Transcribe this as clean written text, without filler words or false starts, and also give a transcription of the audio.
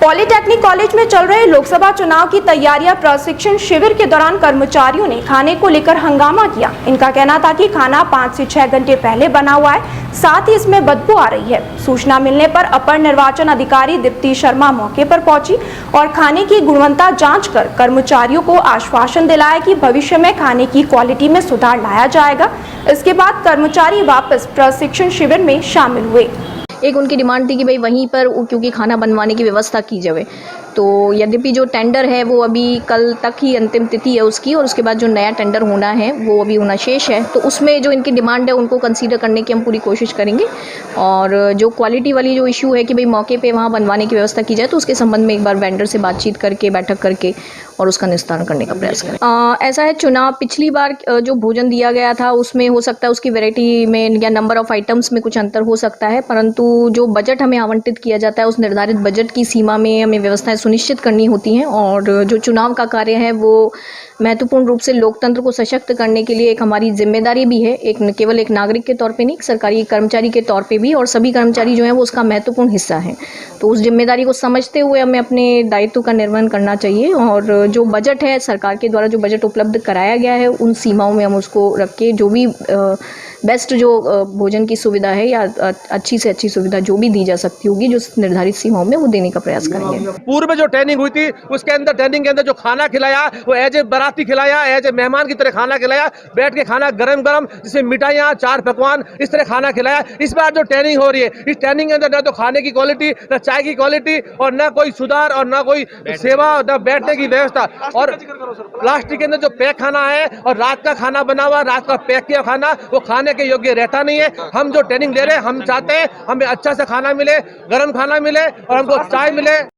Polytechnic college में चल रहे लोकसभा चुनाव की तैयारियां प्रशिक्षण शिविर के दौरान कर्मचारियों ने खाने को लेकर हंगामा किया। इनका कहना था कि खाना 5 से 6 घंटे पहले बना हुआ है, साथ ही इसमें बदबू आ रही है। सूचना मिलने पर अपर निर्वाचन अधिकारी दीप्ति शर्मा मौके पर पहुंची और खाने की गुणवत्ता जांच कर कर्मचारियों को आश्वासन दिलाया कि भविष्य में खाने की क्वालिटी में सुधार लाया जाएगा। इसके बाद कर्मचारी वापस प्रशिक्षण शिविर में शामिल हुए। एक उनकी डिमांड थी कि भाई वहीं पर क्योंकि खाना बनवाने की व्यवस्था की जाए। तो यद्यपि जो टेंडर है वो अभी कल तक ही अंतिम तिथि है उसकी, और उसके बाद जो नया टेंडर होना है वो अभी होना शेष है। तो उसमें जो इनकी डिमांड है उनको कंसीडर करने की हम पूरी कोशिश करेंगे, और जो क्वालिटी वाली जो इशू है कि भाई मौके पे वहाँ बनवाने की व्यवस्था की जाए, तो उसके संबंध में एक बार वेंडर से बातचीत करके, बैठक करके और उसका निस्तारण करने का प्रयास करें। ऐसा है, चुनाव पिछली बार जो भोजन दिया गया था उसमें हो सकता है उसकी वैरायटी में या नंबर ऑफ आइटम्स में कुछ अंतर हो सकता है, परंतु जो बजट हमें आवंटित किया जाता है उस निर्धारित बजट की सीमा में हमें व्यवस्थाएं सुनिश्चित करनी होती हैं। और जो चुनाव का कार्य है वो महत्वपूर्ण रूप से लोकतंत्र को सशक्त करने के लिए एक हमारी जिम्मेदारी भी है, एक केवल एक नागरिक के तौर पे नहीं, सरकारी कर्मचारी के तौर पे भी, और सभी कर्मचारी जो हैं वो उसका महत्वपूर्ण हिस्सा हैं। तो उस जिम्मेदारी को समझते हुए हमें अपने दायित्व का निर्वहन करना चाहिए, और जो बजट है सरकार के द्वारा जो बजट उपलब्ध कराया गया है उन सीमाओं में हम उसको रख के जो भी बेस्ट जो भोजन की सुविधा है या अच्छी से अच्छी सुविधा जो भी दी जा सकती होगी जो निर्धारित सीमाओं में, वो देने का प्रयास करेंगे। पूर्व में जो ट्रेनिंग हुई थी उसके अंदर, ट्रेनिंग के अंदर जो खाना खिलाया वो एज ए बाराती खिलाया, एज ए मेहमान की तरह खाना खिलाया, बैठ के खाना गरम गरम, जिसमें मिठाइयाँ, चार पकवान, इस तरह खाना खिलाया। इस बार जो ट्रेनिंग हो रही है, इस ट्रेनिंग के अंदर न तो खाने की क्वालिटी, न चाय की क्वालिटी, और न कोई सुधार, और न कोई सेवा, न बैठने की व्यवस्था। और प्लास्टिक के अंदर जो पैक खाना है और रात का खाना बना हुआ, रात का पैक किया खाना, वो खाने के योग्य रहता नहीं है। हम जो ट्रेनिंग ले रहे हैं, हम चाहते हैं हमें अच्छा सा खाना मिले, गर्म खाना मिले और हमको चाय मिले।